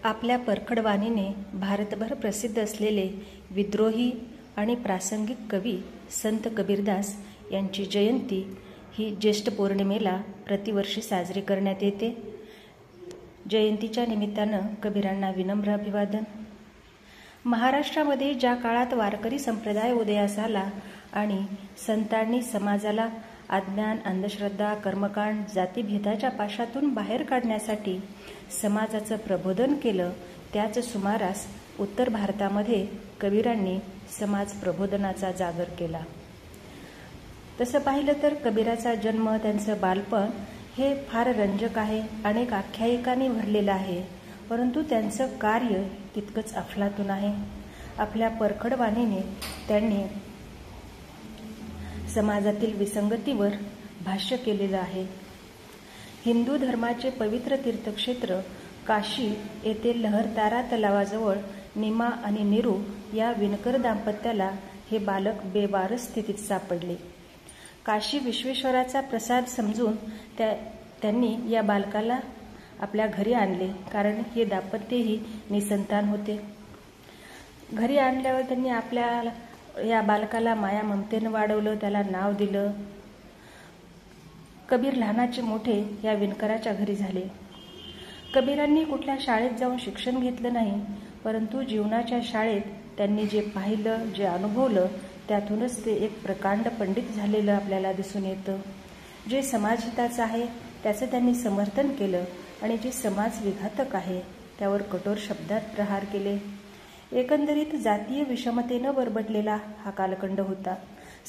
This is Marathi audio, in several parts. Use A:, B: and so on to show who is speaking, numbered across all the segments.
A: आपल्या परखड वाणीने भारतभर प्रसिद्ध असलेले विद्रोही आणि प्रासंगिक कवी संत कबीरदास यांची जयंती ही ज्येष्ठ पौर्णिमेला प्रतिवर्षी साजरी करण्यात येते. जयंतीच्या निमित्तानं कबीरांना विनम्र अभिवादन. महाराष्ट्रामध्ये ज्या काळात वारकरी संप्रदाय उदयास आला आणि संतांनी समाजाला अज्ञान, अंधश्रद्धा, कर्मकांड, जातीभेदाच्या पाशातून बाहेर काढण्यासाठी समाजाचं प्रबोधन केलं, त्याच सुमारास उत्तर भारतामध्ये कबीरांनी समाज प्रबोधनाचा जागर केला. तसं पाहिलं तर कबीराचा जन्म, त्यांचं बालपण हे फार रंजक आहे, अनेक आख्यायिकांनी भरलेलं आहे. परंतु त्यांचं कार्य तितकंच अफलातून आहे. आपल्या परखड वाणीने त्यांनी समाजातील विसंगतीवर भाष्य केलेलं आहे. हिंदू धर्माचे पवित्र तीर्थक्षेत्र काशी येथे लहरतारा तलावाजवळ निमा आणि निरू या विणकर दाम्पत्याला हे बालक बेवारस स्थितीत सापडले. काशी विश्वेश्वराचा प्रसाद समजून त्यांनी या बालकाला आपल्या घरी आणले, कारण हे दाम्पत्यही निसंतान होते. घरी आणल्यावर त्यांनी आपल्या या बालकाला माया ममतेनं वाढवलं, त्याला नाव दिलं. कबीर लहानाचे मोठे या विणकराच्या घरी झाले. कबीरांनी कुठल्या शाळेत जाऊन शिक्षण घेतलं नाही, परंतु जीवनाच्या शाळेत त्यांनी जे पाहिलं, जे अनुभवलं, त्यातूनच ते एक प्रकांड पंडित झालेलं आपल्याला दिसून येतं. जे समाजहिताचं आहे त्याचं त्यांनी समर्थन केलं आणि जे समाज विघातक आहे त्यावर कठोर शब्दात प्रहार केले. एकंदरीत जातीय विषमतेनं बरबडलेला हा कालखंड होता.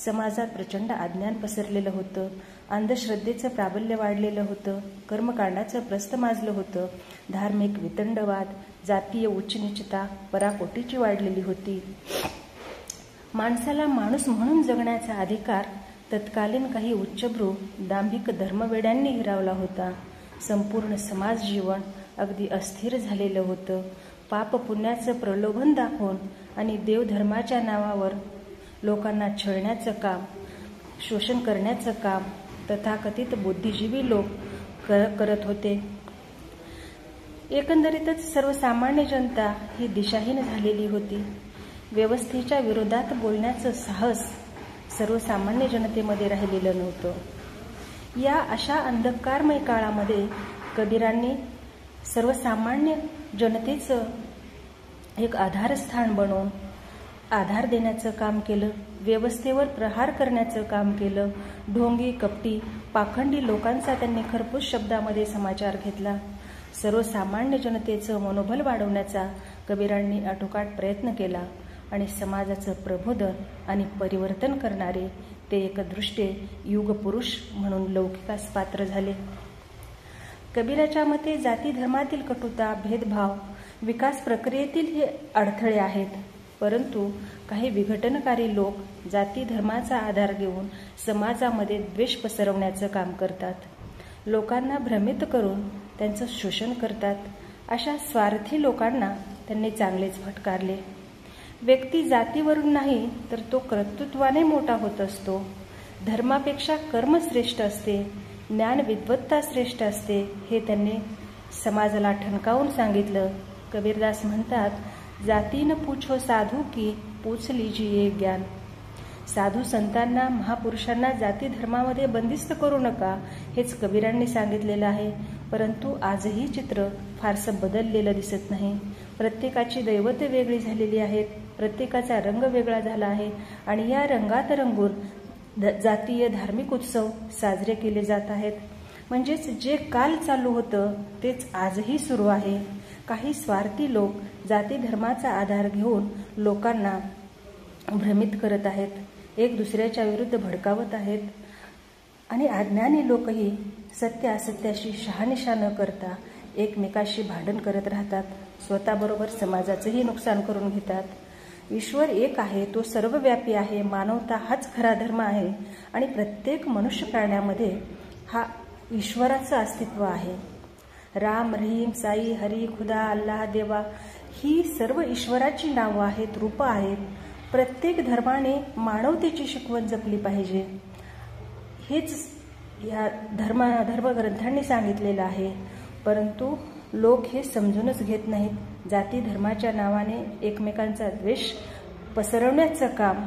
A: समाजात प्रचंड अज्ञान पसरलेलं होतं, अंधश्रद्धेचं प्राबल्य वाढलेलं होतं, कर्मकांडाचं प्रस्थ माजलं होतं, धार्मिक वितंडवाद, जातीय उच्चनीचता पराकोटीची वाढलेली होती. माणसाला माणूस म्हणून जगण्याचा अधिकार तत्कालीन काही उच्चभ्रू दांभिक धर्मवेड्यांनी हिरावला होता. संपूर्ण समाज जीवन अगदी अस्थिर झालेलं होतं. पाप पुण्याचं प्रलोभन दाखवून आणि देवधर्माच्या नावावर लोकांना छळण्याचं काम, शोषण करण्याचं काम तथाकथित बुद्धिजीवी लोक करत होते. एकंदरीतच सर्वसामान्य जनता ही दिशाहीन झालेली होती. व्यवस्थेच्या विरोधात बोलण्याचं साहस सर्वसामान्य जनतेमध्ये राहिलेलं नव्हतं. या अशा अंधकारमय काळामध्ये कबीरांनी सर्वसामान्य जनतेचं एक आधारस्थान बनवून आधार देण्याचं काम केलं, व्यवस्थेवर प्रहार करण्याचं काम केलं. ढोंगी, कपटी, पाखंडी लोकांचा त्यांनी खरपूस शब्दामध्ये समाचार घेतला. सर्वसामान्य जनतेचं मनोबल वाढवण्याचा कबीरांनी आटोकाट प्रयत्न केला आणि समाजाचं प्रबोधन आणि परिवर्तन करणारे ते एकदृष्ट्ये युगपुरुष म्हणून लौकिकास पात्र झाले. कबीराच्या मते जाती धर्मातील कटुता, भेदभाव, विकास प्रक्रियेतील हे अडथळे आहेत. परंतु काही विघटनकारी लोक जाती धर्माचा आधार घेऊन समाजामध्ये द्वेष पसरवण्याचं काम करतात. लोकांना भ्रमित करून त्यांचं शोषण करतात. अशा स्वार्थी लोकांना त्यांनी चांगलेच फटकारले. व्यक्ती जातीवरून नाही तर तो कर्तृत्वाने मोठा होत असतो. धर्मापेक्षा कर्म श्रेष्ठ असते, ज्ञान विद्वत्ता श्रेष्ठ असते, हे त्यांनी समाजाला ठणकावून सांगितलं. कबीरदास म्हणतात, जातीनं पूछो साधू की पूछ लीजिए ज्ञान. साधू संतांना, महापुरुषांना जाती धर्मामध्ये बंदिस्त करू नका, हेच कबीरांनी सांगितलेलं आहे. परंतु आजही चित्र फारसं बदललेलं दिसत नाही. प्रत्येकाची दैवते वेगळी झालेली आहेत, प्रत्येकाचा रंग वेगळा झाला आहे आणि या रंगात रंगून जातीय धार्मिक उत्सव साजरे केले जात आहेत. म्हणजेच जे काल चालू होतं तेच आजही सुरू आहे. काही स्वार्थी लोक जाती धर्माचा आधार घेऊन लोकांना भ्रमित करत आहेत, एक दुसऱ्याच्या विरुद्ध भडकावत आहेत आणि अज्ञानी लोकही सत्य असत्याशी शहानिशा न करता एकमेकाशी भांडण करत राहतात. स्वतःबरोबर समाजाचंही नुकसान करून घेतात. ईश्वर एक आहे, तो सर्वव्यापी आहे, मानवता हाच खरा धर्म आहे आणि प्रत्येक मनुष्य प्राण्यामध्ये हा ईश्वराचं अस्तित्व आहे. राम, रहीम, साई, हरी, खुदा, अल्लाह, देवा ही सर्व ईश्वराची नावं आहेत, रूपं आहेत. प्रत्येक धर्माने मानवतेची शिकवण जपली पाहिजे, हेच या धर्मग्रंथांनी सांगितलेलं आहे. परंतु लोक हे समजूनच घेत नाहीत. जाती धर्माच्या नावाने एकमेकांचा द्वेष पसरवण्याचं काम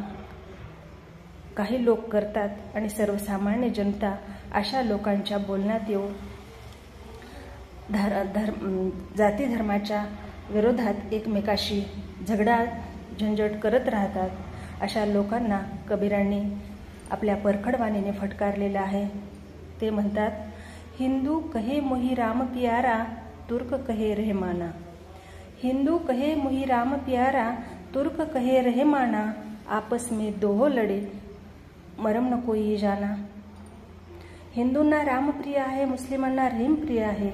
A: काही लोक करतात आणि सर्वसामान्य जनता अशा लोकांच्या बोलण्यात येऊन जाती धर्माच्या विरोधात एकमेकाशी झगडा झंझट करत राहतात. अशा लोकांना कबीरांनी आपल्या परखडवाणीने फटकारलेलं आहे. ते म्हणतात, हिंदू कहे मोही राम प्यारा, तुर्क कहे रहमाना. हिंदू कहे मोही राम प्यारा, तुर्क कहे रहमाना. आपस में दो लढे, मरम न कोई जाना. हिंदूंना राम प्रिय आहे, मुस्लिमांना रहीम प्रिय आहे.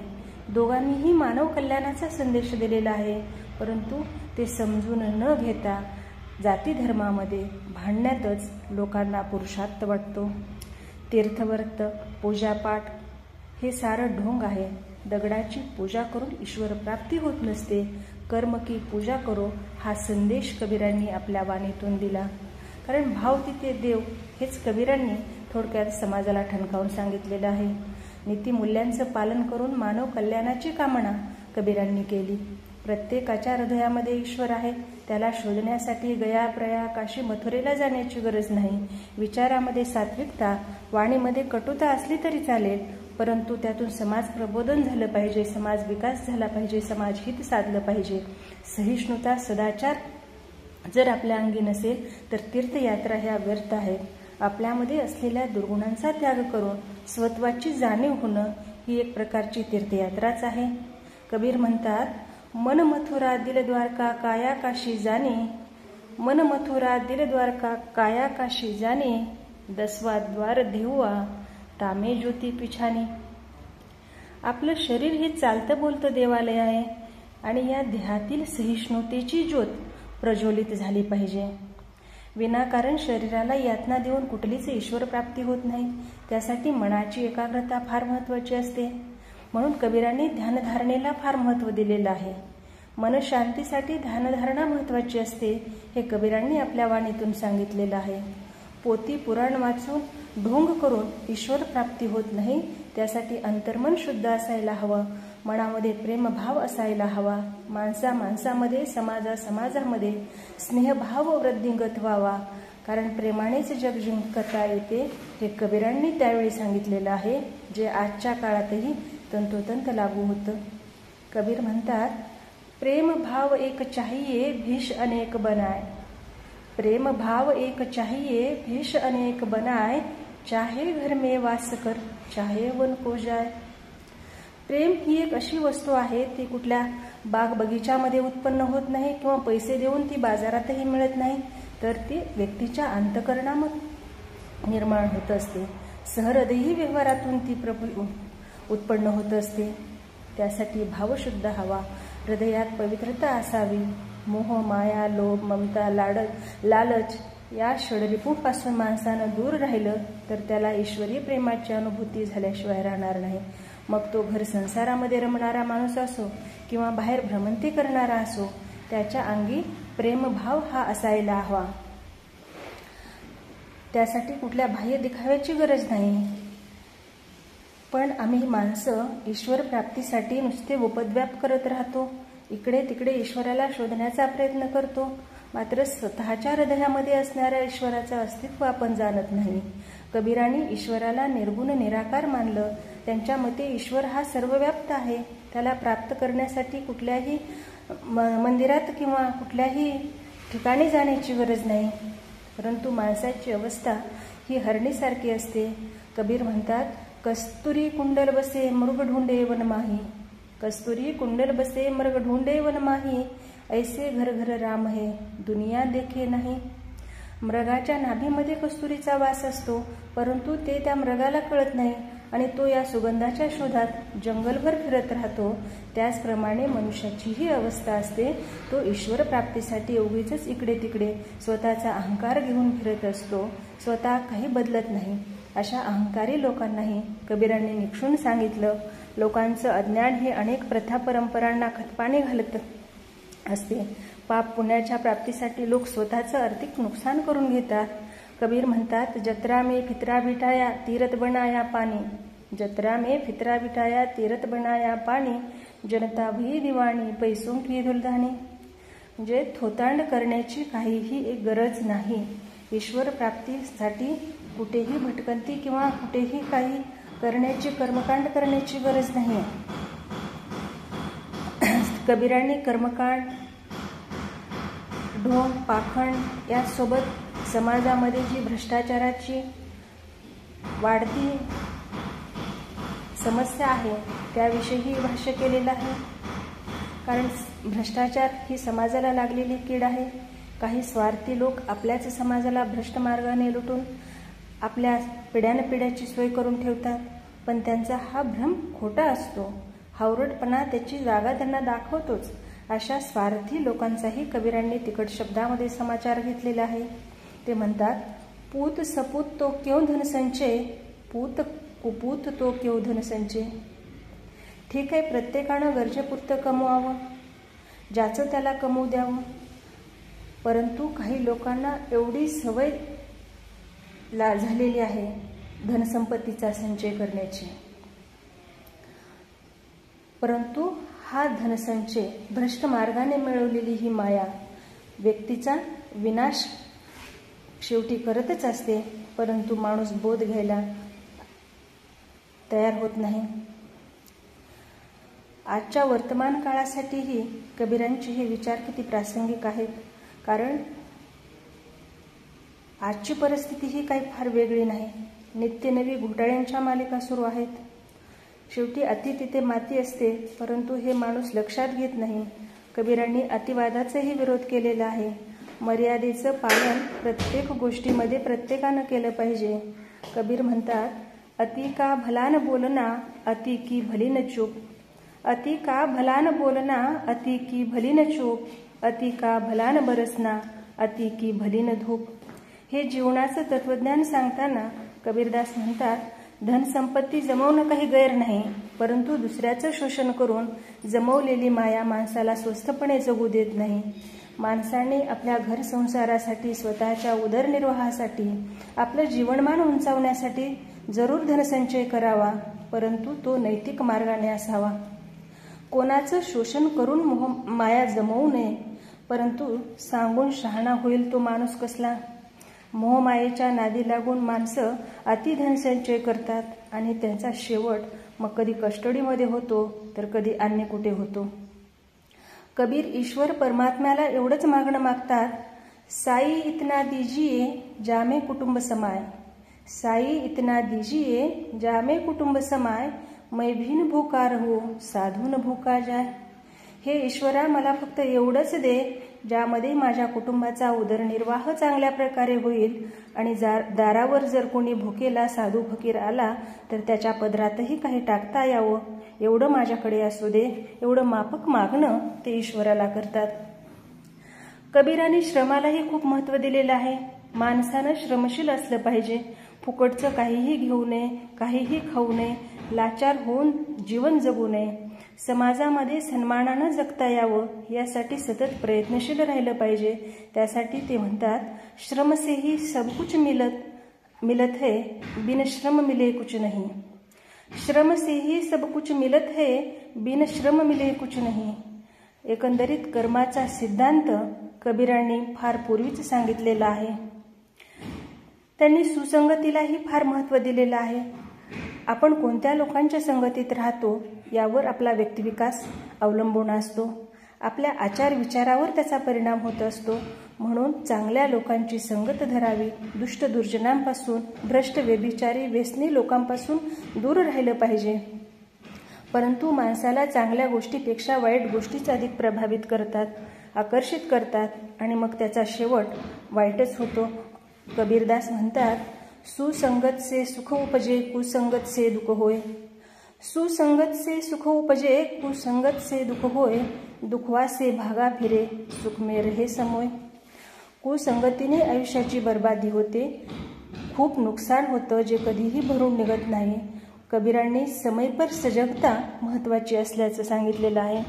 A: दोघांनीही मानव कल्याणाचा संदेश दिलेला आहे, परंतु ते समजून न घेता जाती धर्मामध्ये भांडण्यातच लोकांना पुरुषार्थ वाटतो. तीर्थव्रत, पूजापाठ हे सारं ढोंग आहे. दगडाची पूजा करून ईश्वर प्राप्ती होत नसते, कर्म की पूजा करो हा संदेश कबीरांनी आपल्या वाणीतून दिला. कारण भाव तिथे देव हेच कबीरांनी थोडक्यात समाजाला ठणकावून सांगितलेलं आहे. नीतिमूल्यांचं पालन करून मानव कल्याणाची कामना कबीरांनी केली. प्रत्येकाच्या हृदयामध्ये ईश्वर आहे. त्याला शोधण्यासाठी गया, प्रयाग, काशी, मथुरेला जाण्याची गरज नाही. विचारामध्ये सात्विकता, वाणीमध्ये कटुता असली तरी चालेल, परंतु त्यातून समाज प्रबोधन झालं पाहिजे, समाज विकास झाला पाहिजे, समाज हित साधलं पाहिजे. सहिष्णुता, सदाचार जर आपल्या अंगी नसेल तर तीर्थयात्रा ह्या व्यर्थ आहेत. आपल्यामध्ये असलेल्या दुर्गुणांचा त्याग करून स्वत्वाची जाणीव होणं ही एक प्रकारची तीर्थयात्राच आहे. कबीर म्हणतात, मन मथुरा दिल द्वारका काया काशी जाणे. मन मथुरा दिल द्वारका काया काशी जाणे. 10वा द्वार देहुआ तामे ज्योती पिछाने. आपलं शरीर हे चालतं बोलतं देवालय आहे आणि या देहातील सहिष्णुतेची ज्योत प्रज्वलित झाली पाहिजे. विनाकारण शरीराला यातना देऊन कुठलीच ईश्वर प्राप्ती होत नाही. त्यासाठी मनाची एकाग्रता फार महत्वाची असते. म्हणून कबीरांनी ध्यानधारणेला फार महत्त्व दिलेलं आहे. मनशांतीसाठी ध्यानधारणा महत्वाची असते हे कबीरांनी आपल्या वाणीतून सांगितलेलं आहे. पोथी पुराण वाचून ढोंग करून ईश्वर प्राप्ती होत नाही. त्यासाठी अंतर्मन शुद्ध असायला हवं, मनामध्ये प्रेमभाव असायला हवा. माणसामध्ये, समाजामध्ये स्नेहभाव वृद्धिंगत व्हावा. कारण प्रेमानेच जग जिंकता येते हे कबीरांनी त्यावेळी सांगितलेलं आहे, जे आजच्या काळातही तंतोतंत लागू होतं. कबीर म्हणतात, प्रेम भाव एक चाहिए भीष अनेक बनाए. प्रेम भाव एक चाहिए भीष अनेक बनाए. चाहे घर में वास कर, चाहे वन को जाए. प्रेम ही एक अशी वस्तू आहे, ती कुठल्या बाग बगीच्यामध्ये उत्पन्न होत नाही किंवा पैसे देऊन ती बाजारातही मिळत नाही, तर ती व्यक्तीच्या अंतःकरणामध्ये निर्माण होत असते. सहृदयी व्यवहारातून ती उत्पन्न होत असते. त्यासाठी भावशुद्ध हवा, हृदयात पवित्रता असावी. मोह, माया, लोभ, ममता, लालच या षडरिपूंपासून माणसानं दूर राहिलं तर त्याला ईश्वरी प्रेमाची अनुभूती झाल्याशिवाय राहणार नाही. मग तो घर संसारामध्ये रमणारा माणूस असो किंवा बाहेर भ्रमंती करणारा असो, त्याच्या अंगी प्रेमभाव हा असायला हवा. त्यासाठी कुठल्या बाह्य दिखाव्याची गरज नाही. पण आम्ही माणसं ईश्वर प्राप्तीसाठी नुसते उपद्व्याप करत राहतो. इकडे तिकडे ईश्वराला शोधण्याचा प्रयत्न करतो, मात्र स्वतःच्या हृदयामध्ये असणाऱ्या ईश्वराचं अस्तित्व आपण जाणत नाही. कबीरांनी ईश्वराला निर्गुण निराकार मानलं. त्यांच्या मते ईश्वर हा सर्वव्याप्त आहे. त्याला प्राप्त करण्यासाठी कुठल्याही मंदिरात किंवा कुठल्याही ठिकाणी जाण्याची गरज नाही. परंतु माणसाची अवस्था ही हरणीसारखी असते. कबीर म्हणतात, कस्तुरी कुंडल बसे मृग ढूंढे वन माही. कस्तुरी कुंडल बसे मृग ढूंढे वन माही. ऐसे घर घर राम है दुनिया देखे नाही. मृगाच्या नाभीमध्ये कस्तुरीचा वास असतो, परंतु ते त्या मृगाला कळत नाही आणि तो या सुगंधाच्या शोधात जंगलभर फिरत राहतो. त्याचप्रमाणे मनुष्याचीही अवस्था असते. तो ईश्वर प्राप्तीसाठी उगीच इकडे तिकडे स्वतःचा अहंकार घेऊन फिरत असतो, स्वतः काही बदलत नाही. अशा अहंकारी लोकांनाही कबीरांनी निक्षून सांगितलं, लोकांचं अज्ञान हे अनेक प्रथा परंपरांना खतपाणी घालत असते. पाप पुण्याच्या प्राप्तीसाठी लोक स्वतःचं आर्थिक नुकसान करून घेतात. कबीर म्हणतात, जत्रा में फितरा बिठाया तीरथ बनाया पानी. जत्रा में फितरा बिठाया तीरथ बनाया पानी. जनता भई दिवाणी पैसों की दुलधानी. म्हणजे थोतांड करण्याची काहीही एक गरज नाही. ईश्वर प्राप्तीसाठी कुठेही भटकंती किंवा कुठेही काही करण्याची, कर्मकांड करण्याची गरज नाही. कबीरांनी कर्मकांड, ढोंग, पाखंड यासोबत समाजामध्ये जी भ्रष्टाचाराची वाढती समस्या आहे त्याविषयीही भाष्य केलेलं आहे. कारण भ्रष्टाचार ही समाजाला लागलेली कीड आहे. काही स्वार्थी लोक आपल्याच समाजाला भ्रष्ट मार्गाने लुटून आपल्या पिढ्यानपिढ्याची सोय करून ठेवतात. पण त्यांचा हा भ्रम खोटा असतो. हावरटपणा त्याची जागा त्यांना दाखवतोच. अशा स्वार्थी लोकांचाही कबीरांनी तिखट शब्दामध्ये समाचार घेतलेला आहे. ते म्हणतात, पूत सपूत तो क्यों धन संचय, पूत कुपूत तो क्यों धन संचय. ठीक आहे, प्रत्येकानं गरजेपुरतं कमवावं, ज्याचं त्याला कमवू द्यावं. परंतु काही लोकांना एवढी सवय झालेली आहे धनसंपत्तीचा संचय करण्याची. परंतु हा धनसंचय भ्रष्ट मार्गाने मिळवलेली ही माया व्यक्तीचा विनाश शेवटी करतच असते. परंतु माणूस बोध घ्यायला तयार होत नाही. आजच्या वर्तमान काळासाठीही कबीरांचे हे विचार किती प्रासंगिक आहेत. कारण आजची परिस्थिती ही काही फार वेगळी नाही. नित्य नवी घोटाळ्यांच्या मालिका सुरू आहेत. शेवटी अति तिथे माती असते, परंतु हे माणूस लक्षात घेत नाही. कबीरांनी अतिवादाचाही विरोध केलेला आहे. मर्यादेचं पालन प्रत्येक गोष्टीमध्ये प्रत्येकानं केलं पाहिजे. कबीर म्हणतात, अति का भलान बोलना, अति की भली न चूक. अति का भलान बोलना, अति की भली न चूक. अति का भलान बरसना, अति की भली न धूप. हे जीवनाचं तत्वज्ञान सांगताना कबीरदास म्हणतात, धनसंपत्ती जमवणं काही गैर नाही, परंतु दुसऱ्याचं शोषण करून जमवलेली माया माणसाला स्वस्थपणे जगू देत नाही. माणसाने आपल्या घर संसारासाठी, स्वतःच्या उदरनिर्वाहासाठी, आपलं जीवनमान उंचावण्यासाठी जरूर धनसंचय करावा, परंतु तो नैतिक मार्गाने असावा. कोणाचं शोषण करून माया जमवू नये. परंतु सांगून शहाणा होईल तो माणूस कसला. मोहमायेच्या नादी लागून माणसं अति धनसंचय करतात आणि त्यांचा शेवट मग कधी कस्टडीमध्ये होतो तर कधी अन्य कुठे होतो. कबीर ईश्वर परमात्म्याला एवढंच मागणं मागतात, साई इतना दीजिए जामे कुटुंब समाय. साई इतना दीजिए जामे कुटुंब समाय, मैं भीन भूका रहूं साधून भूका जाय. हे ईश्वरा, मला फक्त एवढंच दे ज्यामध्ये माझ्या कुटुंबाचा उदरनिर्वाह चांगल्या प्रकारे होईल आणि दारावर जर कोणी भुकेला साधू फकीर आला तर त्याच्या पदरातही काही टाकता यावं, एवढं माझ्याकडे असू दे. एवढं माफक मागणं ते ईश्वराला करतात. कबीराने श्रमालाही खूप महत्त्व दिलेलं आहे. माणसानं श्रमशील असलं पाहिजे. फुकटचं काहीही घेऊ नये, काहीही खाऊ नये, लाचार होऊन जीवन जगू नये. समाजामध्ये सन्मानानं जगता यावं यासाठी सतत प्रयत्नशील राहिलं पाहिजे. त्यासाठी ते म्हणतात, श्रम से ही सब कुछ मिलत है, बिन श्रम मिले कुछ नहीं. श्रम से ही सब कुछ मिलत है, बिन श्रम मिले कुछ नहीं. एकंदरीत कर्माचा सिद्धांत कबीरांनी फार पूर्वीच सांगितलेला आहे. त्यांनी सुसंगतीलाही फार महत्त्व दिलेलं आहे. आपण कोणत्या लोकांच्या संगतीत राहतो यावर आपला व्यक्तिविकास अवलंबून असतो. आपल्या आचार विचारावर त्याचा परिणाम होत असतो. म्हणून चांगल्या लोकांची संगत धरावी. दुष्ट दुर्जनांपासून, भ्रष्ट व्यभिचारी व्यसनी लोकांपासून दूर राहिलं पाहिजे. परंतु माणसाला चांगल्या गोष्टीपेक्षा वाईट गोष्टीच अधिक प्रभावित करतात, आकर्षित करतात आणि मग त्याचा शेवट वाईटच होतो. कबीरदास म्हणतात, सुसंगत से सुख उपजे, कुसंगत से दुख होय. सुसंगत से सुख उपजे, कुसंगत से दुख होय. दुखवा से भागा फिरे, सुख में रहे समोय. कुसंगतीने आयुष्याची बर्बादी होते, खूप नुकसान होतं जे कधीही भरून निघत नाही. कबीरांनी समय पर सजगता महत्त्वाची असल्याचं सांगितलेलं आहे.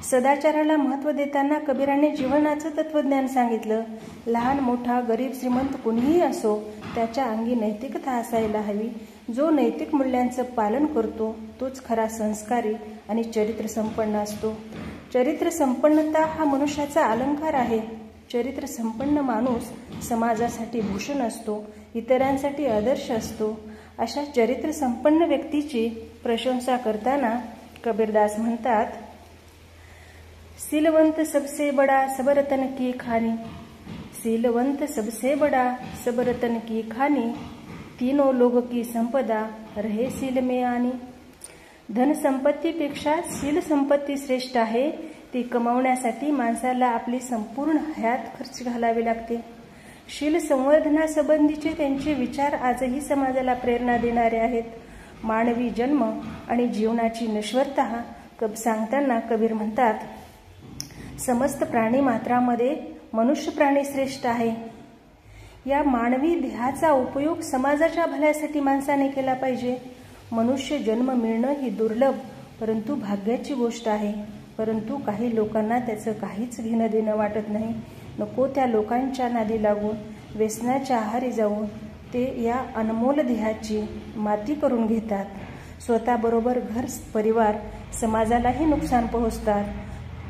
A: सदाचाराला महत्त्व देताना कबीरांनी जीवनाचं तत्वज्ञान सांगितलं. लहान मोठा, गरीब श्रीमंत कुणीही असो, त्याच्या अंगी नैतिकता असायला हवी. जो नैतिक मूल्यांचं पालन करतो तोच खरा संस्कारी आणि चरित्र संपन्न असतो. चरित्र संपन्नता हा मनुष्याचा अलंकार आहे. चरित्र संपन्न माणूस समाजासाठी भूषण असतो, इतरांसाठी आदर्श असतो. अशा चरित्र संपन्न व्यक्तीची प्रशंसा करताना कबीरदास म्हणतात, सीलवंत सबसे बडा सब रतन की खानी, सीलवंत सबसे बडा सब रतन की खानी, तीनों लोग की संपदा रहे सील में आनी. धन संपत्तीपेक्षा शील संपत्ती श्रेष्ठ आहे. ती कमावण्यासाठी माणसाला आपली संपूर्ण हयात खर्च घालावी लागते. शील संवर्धनासंबंधीचे त्यांचे विचार आजही समाजाला प्रेरणा देणारे आहेत. मानवी जन्म आणि जीवनाची नश्वरता सांगताना कबीर म्हणतात, समस्त प्राणी मात्रामध्ये मनुष्य प्राणी श्रेष्ठ आहे. या मानवी देहाचा उपयोग समाजाच्या भल्यासाठी माणसाने केला पाहिजे. मनुष्य जन्म मिळणं ही दुर्लभ परंतु भाग्याची गोष्ट आहे. परंतु काही लोकांना त्याचं काहीच घेणं देणं वाटत नाही. नको त्या लोकांच्या नादी लागून व्यसनाच्या आहारी जाऊन ते या अनमोल देहाची माती करून घेतात. स्वतःबरोबर घर परिवार समाजालाही नुकसान पोहोचतात.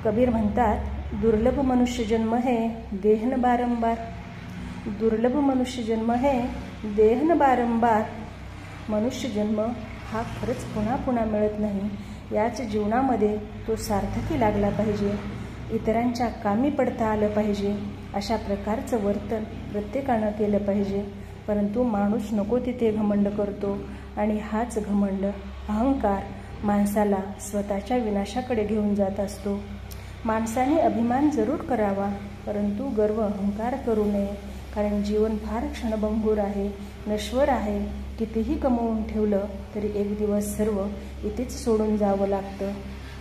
A: कबीर म्हणतात, दुर्लभ मनुष्य जन्म है देहन बारंबार, दुर्लभ मनुष्य जन्म है देहन बारंबार. मनुष्य जन्म हा खरंच पुन्हा पुन्हा मिळत नाही. याच जीवनामध्ये तो सार्थकी लागला पाहिजे. इतरांच्या कामी पडता आलं पाहिजे. अशा प्रकारचं वर्तन प्रत्येकानं केलं पाहिजे. परंतु माणूस नको तिथे घमंड करतो आणि हाच घमंड अहंकार माणसाला स्वतःच्या विनाशाकडे घेऊन जात असतो. माणसाने अभिमान जरूर करावा परंतु गर्व अहंकार करू नये. कारण जीवन फार क्षणभंगूर आहे, नश्वर आहे. कितीही कमवून ठेवलं तरी एक दिवस सर्व इथेच सोडून जावं लागतं.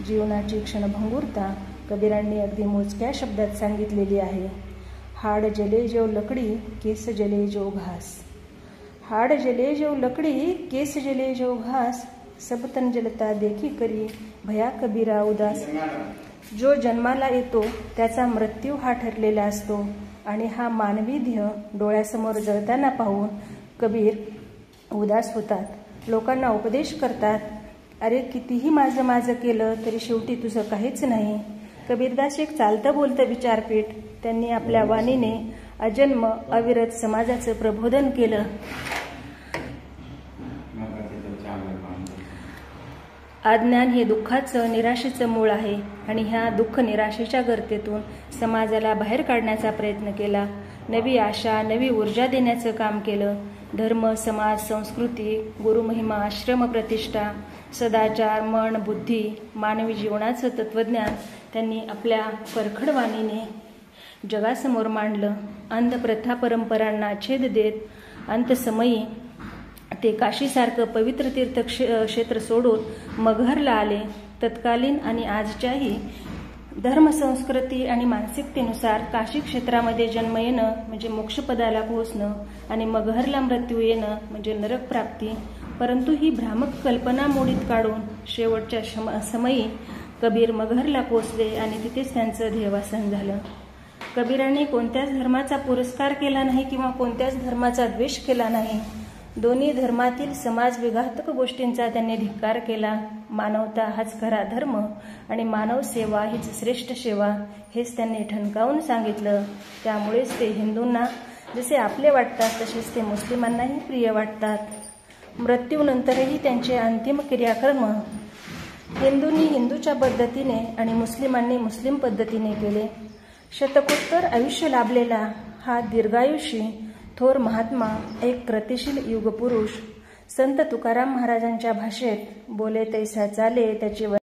A: जीवनाची क्षणभंगूरता कबीरांनी अगदी मोजक्या शब्दात सांगितलेली आहे. हाड जले जो लकडी केस जले जो घास, हाड जले जो लकडी केस जले जो घास, सब तन जलता देखी करी भया कबीरा उदास. जो जन्माला येतो त्याचा मृत्यू हा ठरलेला असतो आणि हा मानवी देह डोळ्यासमोर जळताना पाहून कबीर उदास होतात. लोकांना उपदेश करतात, अरे कितीही माझं माझं केलं तरी शेवटी तुझं काहीच नाही. कबीरदास एक चालतं बोलतं विचारपीठ. त्यांनी आपल्या वाणीने अजन्म अविरत समाजाचं प्रबोधन केलं. अज्ञान हे दुःखाचं निराशेचं मूळ आहे आणि ह्या दुःख निराशेच्या गर्तेतून समाजाला बाहेर काढण्याचा प्रयत्न केला. नवी आशा नवी ऊर्जा देण्याचं काम केलं. धर्म समाज संस्कृती गुरुमहिमा आश्रम प्रतिष्ठा सदाचार मन बुद्धी मानवी जीवनाचं तत्वज्ञान त्यांनी आपल्या परखड वाणीने जगासमोर मांडलं. अंधप्रथा परंपरांना छेद देत अंतसमयी ते काशीसारखं पवित्र तीर्थ क्षेत्र सोडून मगहरला आले. तत्कालीन आणि आजच्याही धर्मसंस्कृती आणि मानसिकतेनुसार काशी क्षेत्रामध्ये जन्म येणं म्हणजे मोक्षपदाला पोहोचणं आणि मगहरला मृत्यू येणं म्हणजे नरक प्राप्ती. परंतु ही भ्रामक कल्पना मोडीत काढून शेवटच्या समयी कबीर मगहरला पोहोचले आणि तिथेच त्यांचं ध्येयवासन झालं. कबीरांनी कोणत्याच धर्माचा पुरस्कार केला नाही किंवा कोणत्याच धर्माचा द्वेष केला नाही. दोन्ही धर्मातील समाज विघातक गोष्टींचा त्यांनी धिक्कार केला. मानवता हाच खरा धर्म आणि मानव सेवा हीच श्रेष्ठ सेवा हेच त्यांनी ठणकावून सांगितलं. त्यामुळेच ते हिंदूंना जसे आपले वाटतात तसेच ते मुस्लिमांनाही प्रिय वाटतात. मृत्यूनंतरही त्यांचे अंतिम क्रियाकर्म हिंदूंनी हिंदूच्या पद्धतीने आणि मुस्लिमांनी मुस्लिम पद्धतीने केले. शतकोत्तर आयुष्य लाभलेला हा दीर्घायुषी थोर महात्मा एक कृतिशील युगपुरुष संत तुकाराम महाराजांच्या भाषेत बोले तैसा चाले त्याची